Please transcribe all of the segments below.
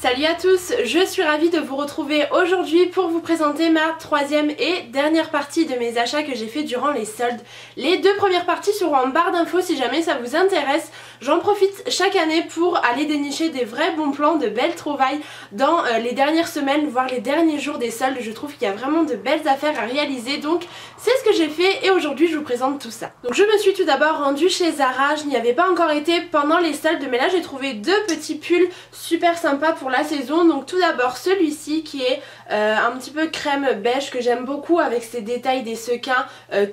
Salut à tous, je suis ravie de vous retrouver aujourd'hui pour vous présenter ma troisième et dernière partie de mes achats que j'ai fait durant les soldes. Les deux premières parties seront en barre d'infos si jamais ça vous intéresse. J'en profite chaque année pour aller dénicher des vrais bons plans, de belles trouvailles dans les dernières semaines, voire les derniers jours des soldes. Je trouve qu'il y a vraiment de belles affaires à réaliser, donc c'est ce que j'ai fait et aujourd'hui je vous présente tout ça. Donc je me suis tout d'abord rendue chez Zara, je n'y avais pas encore été pendant les soldes, mais là j'ai trouvé deux petits pulls super sympas pour la saison. Donc tout d'abord celui-ci qui est un petit peu crème beige que j'aime beaucoup avec ses détails des sequins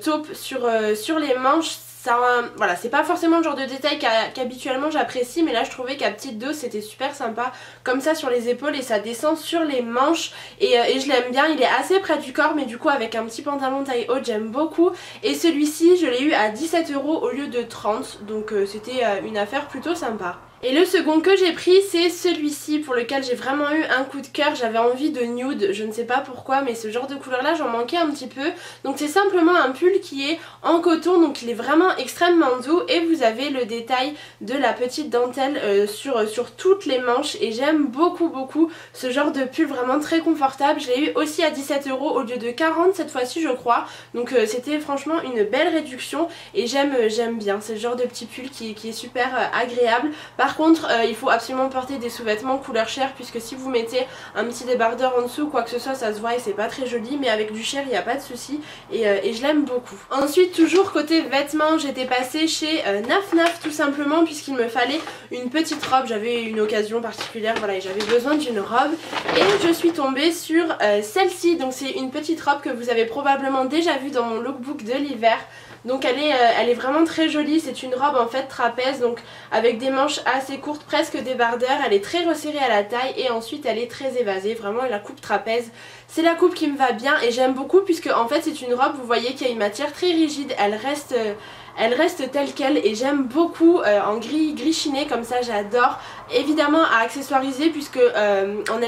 taupe sur les manches. Ça, voilà, c'est pas forcément le genre de détail qu'habituellement j'apprécie, mais là je trouvais qu'à petite dose c'était super sympa, comme ça sur les épaules et ça descend sur les manches et je l'aime bien. Il est assez près du corps mais du coup avec un petit pantalon taille haute j'aime beaucoup. Et celui-ci je l'ai eu à 17 € au lieu de 30, donc c'était une affaire plutôt sympa. Et le second que j'ai pris c'est celui-ci pour lequel j'ai vraiment eu un coup de cœur. J'avais envie de nude, je ne sais pas pourquoi, mais ce genre de couleur là j'en manquais un petit peu. Donc c'est simplement un pull qui est en coton, donc il est vraiment extrêmement doux et vous avez le détail de la petite dentelle sur toutes les manches et j'aime beaucoup ce genre de pull, vraiment très confortable. Je l'ai eu aussi à 17 € au lieu de 40 cette fois-ci je crois, donc c'était franchement une belle réduction et j'aime bien. C'est le genre de petit pull qui est super agréable. Par contre il faut absolument porter des sous-vêtements couleur chair, puisque si vous mettez un petit débardeur en dessous ou quoi que ce soit ça se voit et c'est pas très joli, mais avec du chair il n'y a pas de souci et je l'aime beaucoup. Ensuite toujours côté vêtements j'étais passée chez Naf Naf tout simplement puisqu'il me fallait une petite robe. J'avais une occasion particulière, voilà, et j'avais besoin d'une robe et je suis tombée sur celle-ci. Donc c'est une petite robe que vous avez probablement déjà vue dans mon lookbook de l'hiver. Donc elle est vraiment très jolie, c'est une robe en fait trapèze, donc avec des manches assez courtes, presque débardeur. Elle est très resserrée à la taille et ensuite elle est très évasée, vraiment la coupe trapèze. C'est la coupe qui me va bien et j'aime beaucoup puisque en fait c'est une robe, vous voyez, qui a une matière très rigide, elle reste telle qu'elle et j'aime beaucoup en gris chiné comme ça, j'adore. Évidemment à accessoiriser puisque en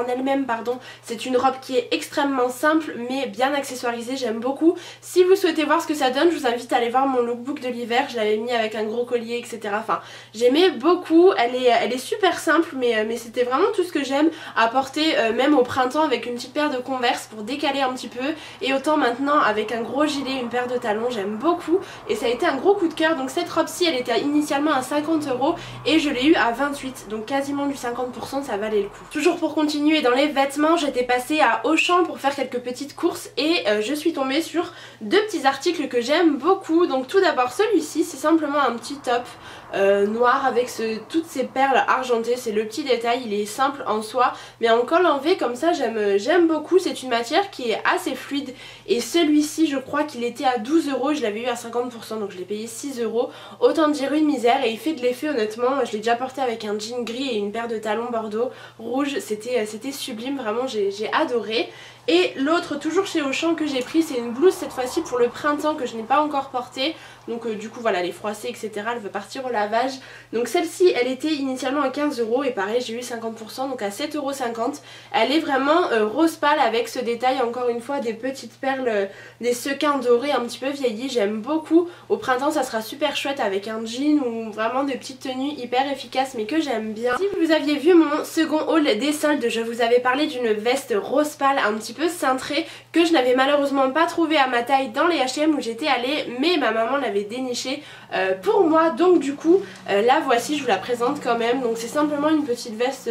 elle-même pardon, c'est une robe qui est extrêmement simple mais bien accessoirisée, j'aime beaucoup. Si vous souhaitez voir ce que ça donne, je vous invite à aller voir mon lookbook de l'hiver, je l'avais mis avec un gros collier etc. Enfin j'aimais beaucoup, elle est super simple mais c'était vraiment tout ce que j'aime à porter même au printemps avec une petite paire de Converse pour décaler un petit peu, et autant maintenant avec un gros gilet, une paire de talons, j'aime beaucoup et ça a été un gros coup de cœur. Donc cette robe-ci elle était initialement à 50 € et je l'ai eu à 28, donc quasiment du 50%, ça valait le coup. Toujours pour continuer dans les vêtements, j'étais passée à Auchan pour faire quelques petites courses et je suis tombée sur deux petits articles que j'aime beaucoup. Donc tout d'abord celui-ci, c'est simplement un petit top noir avec toutes ces perles argentées, c'est le petit détail, il est simple en soi mais en col en V comme ça j'aime beaucoup. C'est une matière qui est assez fluide et celui-ci je crois qu'il était à 12 €, je l'avais eu à 50% donc je l'ai payé 6 €, autant dire une misère, et il fait de l'effet honnêtement. Je l'ai déjà porté avec un jean gris et une paire de talons bordeaux rouge, c'était sublime, vraiment j'ai adoré. Et l'autre toujours chez Auchan que j'ai pris, c'est une blouse cette fois-ci pour le printemps que je n'ai pas encore portée. Donc du coup voilà, elle est froissée etc, elle veut partir au lavage. Donc celle-ci elle était initialement à 15 € et pareil j'ai eu 50% donc à 7,50 €. Elle est vraiment rose pâle avec ce détail encore une fois des petites perles, des sequins dorés un petit peu vieillis, j'aime beaucoup. Au printemps ça sera super chouette avec un jean ou vraiment des petites tenues hyper efficaces mais que j'aime bien. Si vous aviez vu mon second haul des soldes, je vous avais parlé d'une veste rose pâle un petit peu cintrée que je n'avais malheureusement pas trouvé à ma taille dans les H&M où j'étais allée, mais ma maman l'avait dénichée pour moi, donc du coup la voici, je vous la présente quand même. Donc c'est simplement une petite veste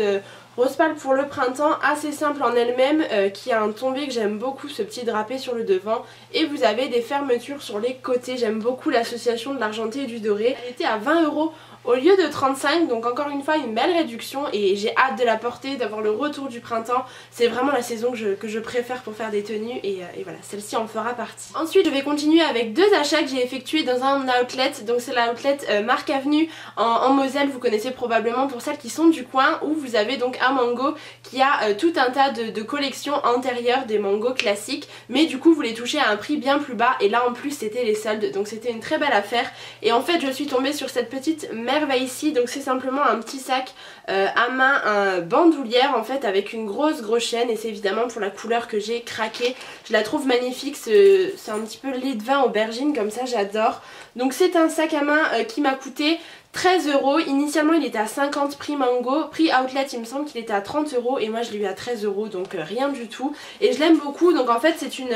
rose pâle pour le printemps, assez simple en elle-même, qui a un tombé que j'aime beaucoup, ce petit drapé sur le devant, et vous avez des fermetures sur les côtés. J'aime beaucoup l'association de l'argenté et du doré. Elle était à 20 € au lieu de 35, donc encore une fois une belle réduction et j'ai hâte de la porter, d'avoir le retour du printemps. C'est vraiment la saison que je préfère pour faire des tenues et voilà, celle-ci en fera partie. Ensuite je vais continuer avec deux achats que j'ai effectués dans un outlet. Donc c'est l'outlet Marc Avenue en Moselle, vous connaissez probablement pour celles qui sont du coin, où vous avez donc un Mango qui a tout un tas de collections antérieures des mangos classiques, mais du coup vous les touchez à un prix bien plus bas et là en plus c'était les soldes, donc c'était une très belle affaire. Et en fait je suis tombée sur cette petite merveille ici, donc c'est simplement un petit sac à main, bandoulière en fait avec une grosse chaîne, et c'est évidemment pour la couleur que j'ai craqué. Je la trouve magnifique, c'est un petit peu lait de vin aubergine comme ça, j'adore. Donc c'est un sac à main qui m'a coûté 13 €. Initialement il était à 50 prix Mango, prix Outlet il me semble qu'il était à 30 € et moi je l'ai eu à 13 € donc rien du tout. Et je l'aime beaucoup, donc en fait c'est une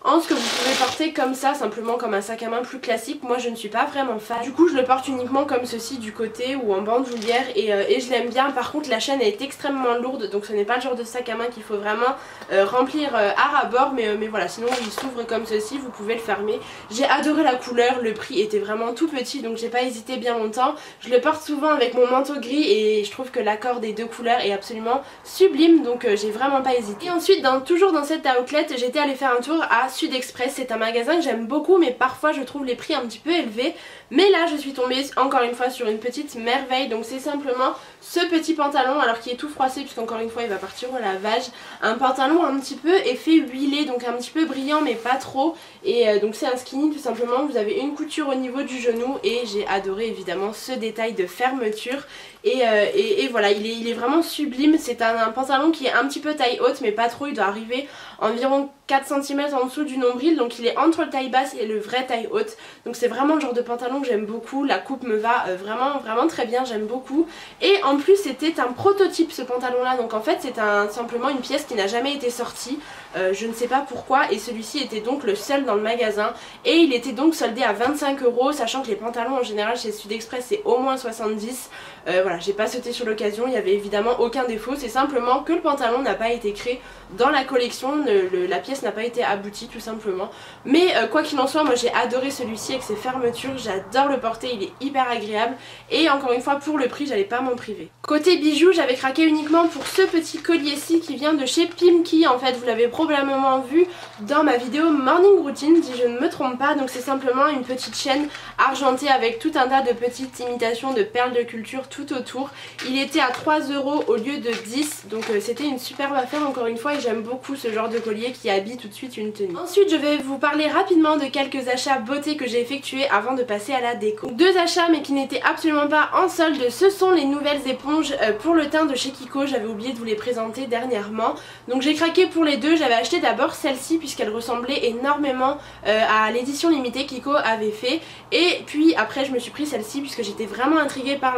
anse que vous pouvez porter comme ça, simplement comme un sac à main plus classique. Moi je ne suis pas vraiment fan. Du coup je le porte uniquement comme ceci du côté ou en bandoulière et je l'aime bien. Par contre la chaîne est extrêmement lourde, donc ce n'est pas le genre de sac à main qu'il faut vraiment remplir à ras-bord, mais voilà, sinon il s'ouvre comme ceci, vous pouvez le fermer. J'ai adoré la couleur, le prix était vraiment tout petit donc j'ai pas hésité bien longtemps. Je le porte souvent avec mon manteau gris et je trouve que l'accord des deux couleurs est absolument sublime, donc j'ai vraiment pas hésité. Et ensuite toujours dans cette outlet j'étais allée faire un tour à Sud Express. C'est un magasin que j'aime beaucoup mais parfois je trouve les prix un petit peu élevés, mais là je suis tombée encore une fois sur une petite merveille. Donc c'est simplement ce petit pantalon, alors qui est tout froissé puisqu'encore une fois il va partir au lavage, un pantalon un petit peu effet huilé, donc un petit peu brillant mais pas trop, et donc c'est un skinny tout simplement. Vous avez une couture au niveau du genou et j'ai adoré évidemment ce détail de fermeture et voilà, il est vraiment sublime. C'est un pantalon qui est un petit peu taille haute mais pas trop, il doit arriver environ 4 cm en dessous du nombril, donc il est entre le taille basse et le vrai taille haute, donc c'est vraiment le genre de pantalon que j'aime beaucoup. La coupe me va vraiment très bien, j'aime beaucoup. Et en plus c'était un prototype ce pantalon là, donc en fait c'est simplement une pièce qui n'a jamais été sortie, je ne sais pas pourquoi, et celui-ci était donc le seul dans le magasin et il était donc soldé à 25 €, sachant que les pantalons en général chez Sud Express c'est au moins 70. Voilà, j'ai pas sauté sur l'occasion, il y avait évidemment aucun défaut, c'est simplement que le pantalon n'a pas été créé dans la collection, la pièce n'a pas été aboutie tout simplement. Mais quoi qu'il en soit, moi j'ai adoré celui-ci avec ses fermetures, j'adore le porter, il est hyper agréable et encore une fois pour le prix j'allais pas m'en priver. Côté bijoux, j'avais craqué uniquement pour ce petit collier-ci qui vient de chez Pimki. En fait vous l'avez probablement vu dans ma vidéo Morning Routine si je ne me trompe pas. Donc c'est simplement une petite chaîne argentée avec tout un tas de petites imitations de perles de culture tout autour. Il était à 3 € au lieu de 10, donc c'était une superbe affaire encore une fois et j'aime beaucoup ce genre de collier qui habille tout de suite une tenue. Ensuite je vais vous parler rapidement de quelques achats beauté que j'ai effectués avant de passer à la déco. Deux achats mais qui n'étaient absolument pas en solde, ce sont les nouvelles éponges pour le teint de chez Kiko. J'avais oublié de vous les présenter dernièrement, donc j'ai craqué pour les deux. J'avais acheté d'abord celle-ci puisqu'elle ressemblait énormément à l'édition limitée Kiko avait fait, et puis après je me suis pris celle-ci puisque j'étais vraiment intriguée par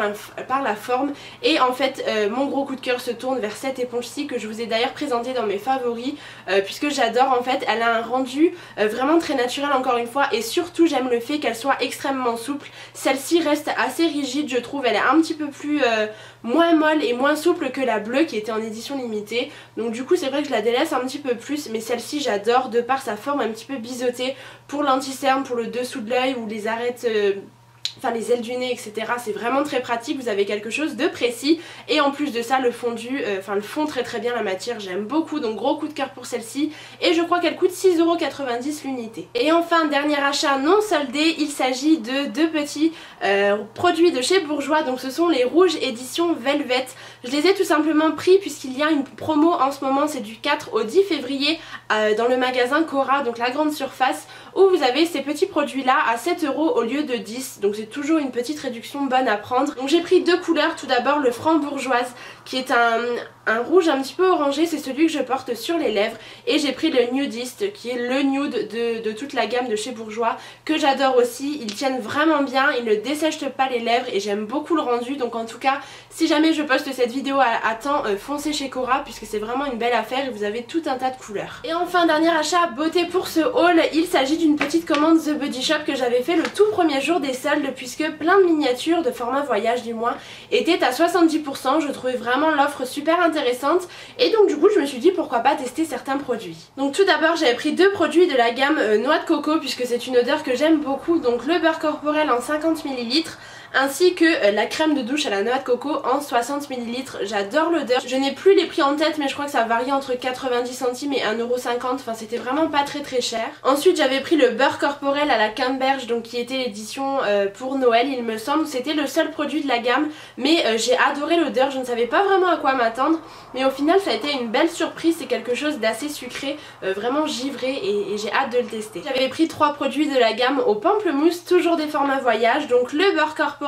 la forme, et en fait mon gros coup de cœur se tourne vers cette éponge-ci que je vous ai d'ailleurs présentée dans mes favoris puisque j'adore. En fait elle a un rendu vraiment très naturel encore une fois, et surtout j'aime le fait qu'elle soit extrêmement souple. Celle-ci reste assez rigide je trouve, elle est un petit peu plus moins molle et moins souple que la bleue qui était en édition limitée, donc du coup c'est vrai que je la délaisse un petit peu plus, mais celle-ci j'adore de par sa forme un petit peu biseautée pour l'anti-cerne, pour le dessous de l'œil ou les arêtes enfin les ailes du nez etc. C'est vraiment très pratique, vous avez quelque chose de précis et en plus de ça le fondu, le fond très bien la matière, j'aime beaucoup, donc gros coup de cœur pour celle-ci et je crois qu'elle coûte 6,90 € l'unité. Et enfin dernier achat non soldé, il s'agit de deux petits produits de chez Bourjois, donc ce sont les rouges édition Velvet. Je les ai tout simplement pris puisqu'il y a une promo en ce moment, c'est du 4 au 10 février dans le magasin Cora, donc la grande surface, où vous avez ces petits produits là à 7 € au lieu de 10, donc c'est toujours une petite réduction bonne à prendre. Donc j'ai pris deux couleurs, tout d'abord le Frambourgeoise qui est un rouge un petit peu orangé, c'est celui que je porte sur les lèvres, et j'ai pris le Nudiste qui est le nude de toute la gamme de chez Bourjois que j'adore aussi. Ils tiennent vraiment bien, ils ne dessèchent pas les lèvres et j'aime beaucoup le rendu, donc en tout cas si jamais je poste cette vidéo à temps, foncez chez Cora puisque c'est vraiment une belle affaire et vous avez tout un tas de couleurs. Et enfin dernier achat beauté pour ce haul, il s'agit d'une petite commande The Body Shop que j'avais fait le tout premier jour des soldes, puisque plein de miniatures de format voyage du moins étaient à 70%, je trouvais vraiment l'offre super intéressante et donc du coup je me suis dit pourquoi pas tester certains produits. Donc tout d'abord j'avais pris deux produits de la gamme noix de coco puisque c'est une odeur que j'aime beaucoup, donc le beurre corporel en 50 ml ainsi que la crème de douche à la noix de coco en 60 ml. J'adore l'odeur, je n'ai plus les prix en tête mais je crois que ça varie entre 90 centimes et 1,50 €, enfin c'était vraiment pas très cher. Ensuite j'avais pris le beurre corporel à la Camberge, donc qui était l'édition pour Noël il me semble, c'était le seul produit de la gamme mais j'ai adoré l'odeur, je ne savais pas vraiment à quoi m'attendre mais au final ça a été une belle surprise, c'est quelque chose d'assez sucré, vraiment givré et j'ai hâte de le tester. J'avais pris trois produits de la gamme au pamplemousse, toujours des formats voyage, donc le beurre corporel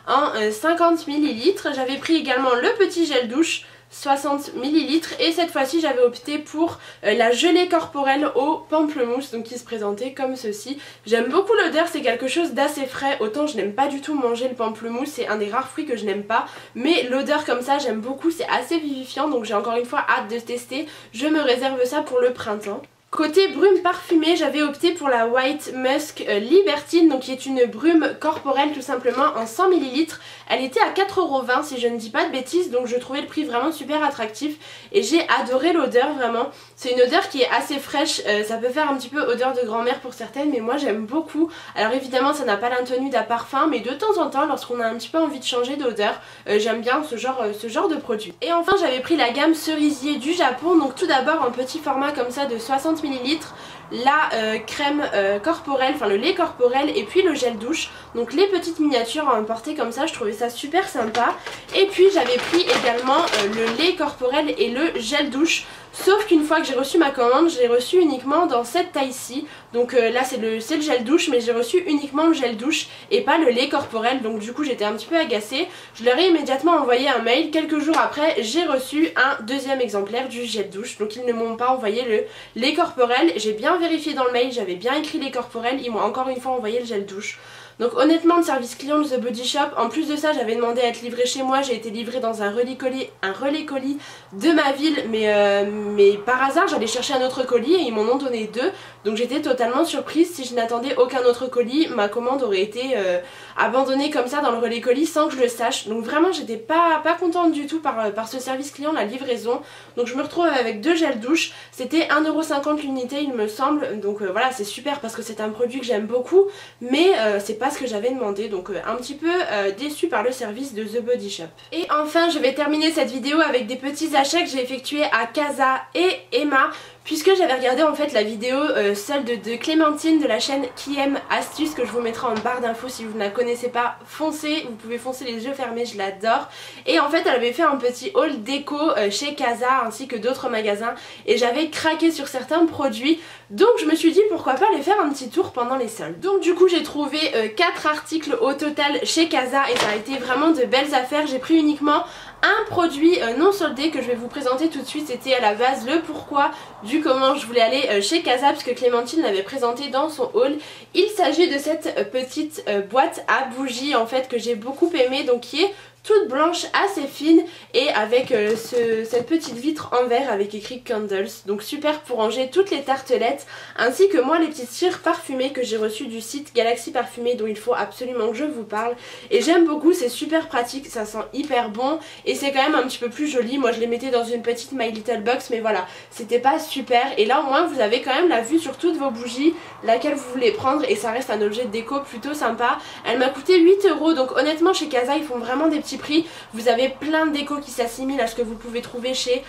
en 50 ml. J'avais pris également le petit gel douche, 60 ml et cette fois-ci j'avais opté pour la gelée corporelle au pamplemousse, donc qui se présentait comme ceci. J'aime beaucoup l'odeur, c'est quelque chose d'assez frais, autant je n'aime pas du tout manger le pamplemousse, c'est un des rares fruits que je n'aime pas, mais l'odeur comme ça j'aime beaucoup, c'est assez vivifiant, donc j'ai encore une fois hâte de tester, je me réserve ça pour le printemps. Côté brume parfumée, j'avais opté pour la White Musk Libertine, donc qui est une brume corporelle tout simplement en 100 ml. Elle était à 4,20€ si je ne dis pas de bêtises, donc je trouvais le prix vraiment super attractif et j'ai adoré l'odeur vraiment. C'est une odeur qui est assez fraîche, ça peut faire un petit peu odeur de grand-mère pour certaines, mais moi j'aime beaucoup. Alors évidemment ça n'a pas l'intenue d'un parfum, mais de temps en temps lorsqu'on a un petit peu envie de changer d'odeur, j'aime bien ce genre de produit. Et enfin j'avais pris la gamme cerisier du Japon, donc tout d'abord en petit format comme ça de 60 ml, la crème corporelle, enfin le lait corporel et puis le gel douche, donc les petites miniatures à emporter comme ça, je trouvais ça super sympa. Et puis j'avais pris également le lait corporel et le gel douche, sauf qu'une fois que j'ai reçu ma commande, je l'ai reçu uniquement dans cette taille-ci. Donc là c'est le gel douche, mais j'ai reçu uniquement le gel douche et pas le lait corporel, donc du coup j'étais un petit peu agacée. Je leur ai immédiatement envoyé un mail, quelques jours après j'ai reçu un deuxième exemplaire du gel douche, donc ils ne m'ont pas envoyé le lait corporel. J'ai bien vérifié dans le mail, j'avais bien écrit lait corporel, ils m'ont encore une fois envoyé le gel douche. Donc honnêtement le service client de The Body Shop, en plus de ça j'avais demandé à être livrée chez moi, j'ai été livrée dans un relais colis de ma ville, mais par hasard j'allais chercher un autre colis et ils m'en ont donné deux, donc j'étais totalement surprise. Si je n'attendais aucun autre colis, ma commande aurait été abandonnée comme ça dans le relais colis sans que je le sache, donc vraiment j'étais pas contente du tout par ce service client, la livraison. Donc je me retrouve avec deux gels douche, c'était 1,50€ l'unité il me semble, donc voilà c'est super parce que c'est un produit que j'aime beaucoup, mais c'est pas ce que j'avais demandé, donc un petit peu déçue par le service de The Body Shop. Et enfin je vais terminer cette vidéo avec des petits achats que j'ai effectués à Casa et Emma, puisque j'avais regardé en fait la vidéo solde de Clémentine de la chaîne Qui Aime Astuce, que je vous mettrai en barre d'infos si vous ne la connaissez pas, foncez, vous pouvez foncer les yeux fermés, je l'adore. Et en fait elle avait fait un petit haul déco chez Casa ainsi que d'autres magasins et j'avais craqué sur certains produits, donc je me suis dit pourquoi pas aller faire un petit tour pendant les soldes. Donc du coup j'ai trouvé 4 articles au total chez Casa et ça a été vraiment de belles affaires. J'ai pris uniquement un produit non soldé que je vais vous présenter tout de suite. C'était à la base le pourquoi du comment je voulais aller chez Casa, puisque Clémentine l'avait présenté dans son haul. Il s'agit de cette petite boîte à bougies en fait que j'ai beaucoup aimée, donc qui est toute blanche, assez fine et avec cette petite vitre en verre avec écrit Candles, donc super pour ranger toutes les tartelettes, ainsi que moi les petites cires parfumées que j'ai reçues du site Galaxy Parfumé, dont il faut absolument que je vous parle. Et j'aime beaucoup, c'est super pratique, ça sent hyper bon et c'est quand même un petit peu plus joli. Moi je les mettais dans une petite My Little Box, mais voilà, c'était pas super. Et là au moins vous avez quand même la vue sur toutes vos bougies, laquelle vous voulez prendre, et ça reste un objet de déco plutôt sympa. Elle m'a coûté 8€, donc honnêtement chez Casa ils font vraiment des petits prix. Vous avez plein de déco qui s'assimilent à ce que vous pouvez trouver chez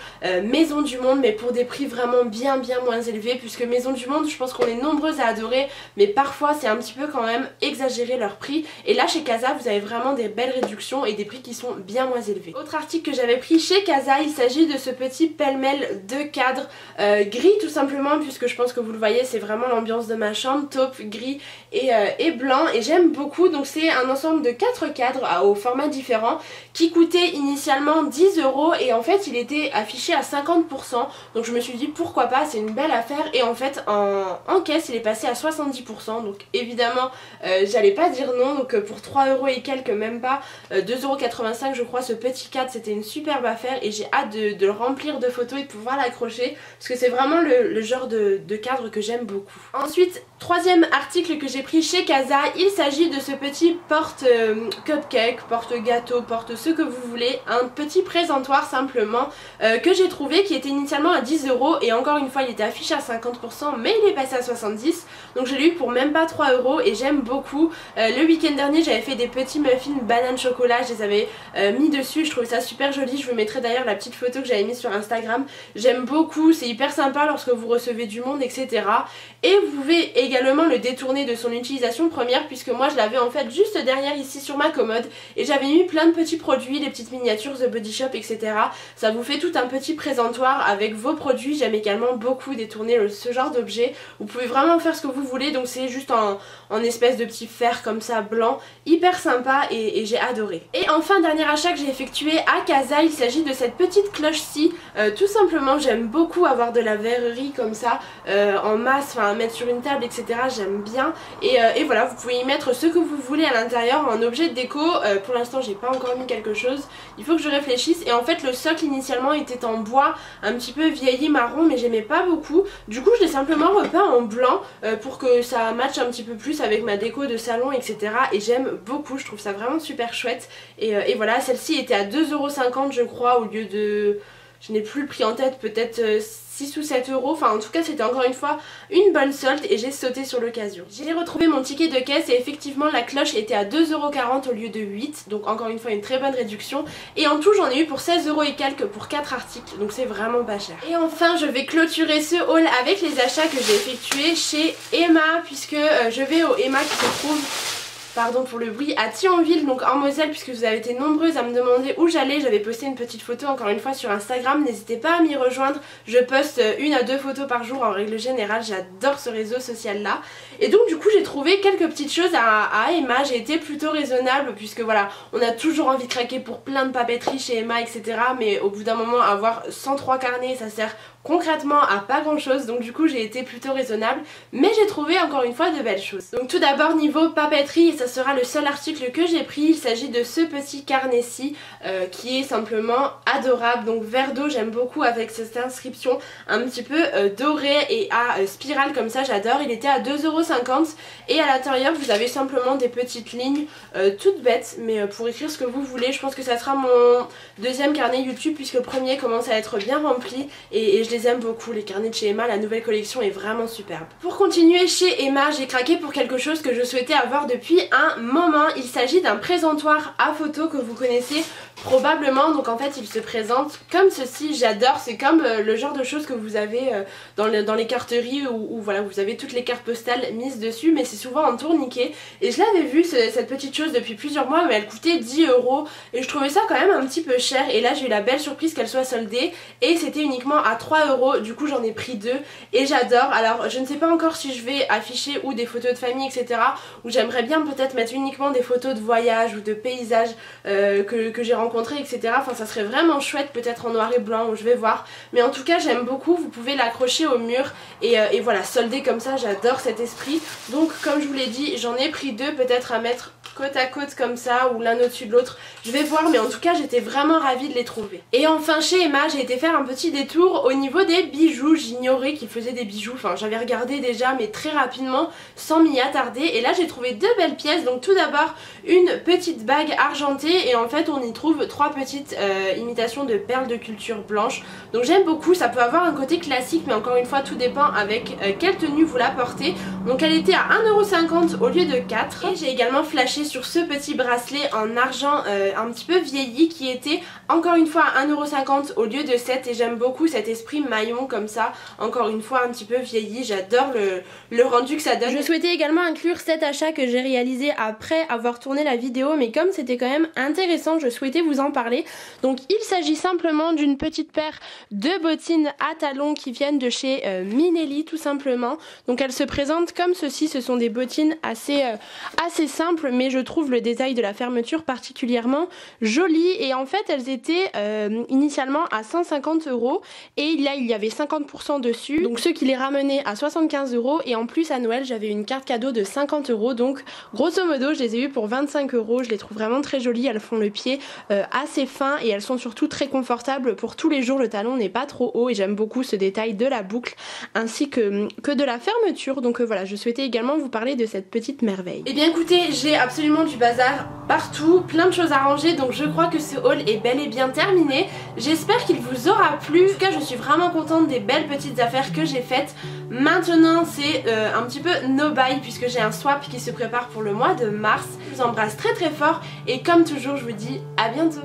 Maison du Monde, mais pour des prix vraiment bien moins élevés, puisque Maison du Monde je pense qu'on est nombreuses à adorer, mais parfois c'est un petit peu quand même exagéré leur prix, et là chez Casa vous avez vraiment des belles réductions et des prix qui sont bien moins élevés. Autre article que j'avais pris chez Casa, il s'agit de ce petit pêle-mêle de cadre gris tout simplement, puisque je pense que vous le voyez c'est vraiment l'ambiance de ma chambre, taupe, gris et blanc, et j'aime beaucoup. Donc c'est un ensemble de 4 cadres au format différent qui coûtait initialement 10€ et en fait il était affiché à 50%, donc je me suis dit pourquoi pas, c'est une belle affaire. Et en fait en caisse il est passé à 70%, donc évidemment j'allais pas dire non, donc pour 3€ et quelques, même pas 2,85€ je crois, ce petit cadre c'était une superbe affaire et j'ai hâte de le remplir de photos et de pouvoir l'accrocher parce que c'est vraiment le genre de cadre que j'aime beaucoup. Ensuite, troisième article que j'ai pris chez Casa, il s'agit de ce petit porte cupcake, porte gâteau, porte ce que vous voulez, un petit présentoir simplement que j'ai trouvé, qui était initialement à 10€ et encore une fois il était affiché à 50%, mais il est passé à 70€, donc je l'ai eu pour même pas 3€ et j'aime beaucoup. Le week-end dernier j'avais fait des petits muffins banane chocolat, je les avais mis dessus, je trouvais ça super joli. Je vous mettrai d'ailleurs la petite photo que j'avais mise sur Instagram. J'aime beaucoup, c'est hyper sympa lorsque vous recevez du monde, etc. Et vous pouvez également le détourner de son utilisation première, puisque moi je l'avais en fait juste derrière ici sur ma commode et j'avais mis plein de petits produits, des petites miniatures The Body Shop, etc. Ça vous fait tout un petit présentoir avec vos produits. J'aime également beaucoup détourner ce genre d'objet. Vous pouvez vraiment faire ce que vous voulez, donc c'est juste en espèce de petit fer comme ça blanc, hyper sympa et j'ai adoré. Et enfin, dernier achat que j'ai effectué à Casa, il s'agit de cette petite cloche-ci. Tout simplement, j'aime beaucoup avoir de la verrerie comme ça en masse, enfin à mettre sur une table, etc. J'aime bien. Et voilà, vous pouvez y mettre ce que vous voulez à l'intérieur en objet de déco. Pour l'instant, j'ai pas encore mis quelque chose. Il faut que je réfléchisse. Et en fait, le socle initialement était en bois, un petit peu vieilli marron, mais j'aimais pas beaucoup. Du coup, je l'ai simplement repeint en blanc pour que ça matche un petit peu plus avec ma déco de salon, etc. Et j'aime beaucoup, je trouve ça vraiment super chouette. Et voilà, celle-ci était à 2,50 € je crois, au lieu de... Je n'ai plus le prix en tête, peut-être 6 ou 7 €. Enfin en tout cas c'était encore une fois une bonne solde et j'ai sauté sur l'occasion. J'ai retrouvé mon ticket de caisse et effectivement la cloche était à 2,40 € au lieu de 8. Donc encore une fois une très bonne réduction. Et en tout j'en ai eu pour 16 € et quelques pour 4 articles. Donc c'est vraiment pas cher. Et enfin je vais clôturer ce haul avec les achats que j'ai effectués chez Emma. Puisque je vais au Emma qui se trouve... Pardon pour le bruit, à Thionville, donc en Moselle, puisque vous avez été nombreuses à me demander où j'allais. J'avais posté une petite photo encore une fois sur Instagram, n'hésitez pas à m'y rejoindre. Je poste 1 à 2 photos par jour en règle générale, j'adore ce réseau social là. Et donc du coup j'ai trouvé quelques petites choses à Emma, j'ai été plutôt raisonnable puisque voilà, on a toujours envie de craquer pour plein de papeterie chez Emma, etc. Mais au bout d'un moment avoir 103 carnets ça sert concrètement à pas grand chose, donc du coup j'ai été plutôt raisonnable, mais j'ai trouvé encore une fois de belles choses. Donc tout d'abord niveau papeterie, et ça sera le seul article que j'ai pris, il s'agit de ce petit carnet-ci qui est simplement adorable, donc vert d'eau, j'aime beaucoup avec cette inscription un petit peu dorée et à spirale comme ça, j'adore. Il était à 2,50 € et à l'intérieur vous avez simplement des petites lignes toutes bêtes, mais pour écrire ce que vous voulez. Je pense que ça sera mon deuxième carnet YouTube puisque le premier commence à être bien rempli et je les aime beaucoup, les carnets de chez Emma, la nouvelle collection est vraiment superbe. Pour continuer chez Emma, j'ai craqué pour quelque chose que je souhaitais avoir depuis un moment. Il s'agit d'un présentoir à photo que vous connaissez probablement, donc en fait il se présente comme ceci, j'adore, c'est comme le genre de choses que vous avez dans les carteries où voilà, vous avez toutes les cartes postales mises dessus, mais c'est souvent en tourniquet et je l'avais vu cette petite chose depuis plusieurs mois, mais elle coûtait 10 € et je trouvais ça quand même un petit peu cher et là j'ai eu la belle surprise qu'elle soit soldée et c'était uniquement à 3 €, du coup j'en ai pris 2 et j'adore. Alors je ne sais pas encore si je vais afficher ou des photos de famille, etc., ou j'aimerais bien peut-être mettre uniquement des photos de voyage ou de paysages que j'ai rencontrés, etc. Enfin ça serait vraiment chouette, peut-être en noir et blanc, ou je vais voir, mais en tout cas j'aime beaucoup. Vous pouvez l'accrocher au mur et voilà, solder comme ça, j'adore cet esprit. Donc comme je vous l'ai dit, j'en ai pris 2 peut-être à mettre côte à côte comme ça ou l'un au-dessus de l'autre, je vais voir, mais en tout cas j'étais vraiment ravie de les trouver. Et enfin chez Emma j'ai été faire un petit détour au niveau des bijoux. J'ignorais qu'ils faisaient des bijoux, enfin j'avais regardé déjà mais très rapidement sans m'y attarder, et là j'ai trouvé 2 belles pièces. Donc tout d'abord une petite bague argentée et en fait on y trouve 3 petites imitations de perles de culture blanche, donc j'aime beaucoup. Ça peut avoir un côté classique mais encore une fois tout dépend avec quelle tenue vous la portez. Donc elle était à 1,50 € au lieu de 4 €. Et j'ai également flashé sur ce petit bracelet en argent un petit peu vieilli qui était encore une fois à 1,50 € au lieu de 7 € et j'aime beaucoup cet esprit maillon comme ça, encore une fois un petit peu vieilli, j'adore le rendu que ça donne. Je souhaitais également inclure cet achat que j'ai réalisé après avoir tourné la vidéo, mais comme c'était quand même intéressant, je souhaitais vous en parler. Donc il s'agit simplement d'une petite paire de bottines à talons qui viennent de chez Minelli tout simplement. Donc elles se présentent comme ceci, ce sont des bottines assez simples, mais je trouve le détail de la fermeture particulièrement joli, et en fait elles étaient initialement à 150 € et là il y avait 50% dessus, donc ce qui les ramenait à 75 € et en plus à Noël j'avais une carte cadeau de 50 €, donc grosso modo je les ai eues pour 25 €. Je les trouve vraiment très jolies, elles font le pied assez fin et elles sont surtout très confortables pour tous les jours. Le talon n'est pas trop haut et j'aime beaucoup ce détail de la boucle ainsi que de la fermeture. Donc voilà, je souhaitais également vous parler de cette petite merveille. Et bien écoutez, j'ai absolument du bazar partout, plein de choses à ranger, donc je crois que ce haul est bel et bien terminé. J'espère qu'il vous aura plu. En tout cas je suis vraiment contente des belles petites affaires que j'ai faites. Maintenant c'est un petit peu no buy puisque j'ai un swap qui se prépare pour le mois de mars. Je vous embrasse très très fort et comme toujours je vous dis à bientôt.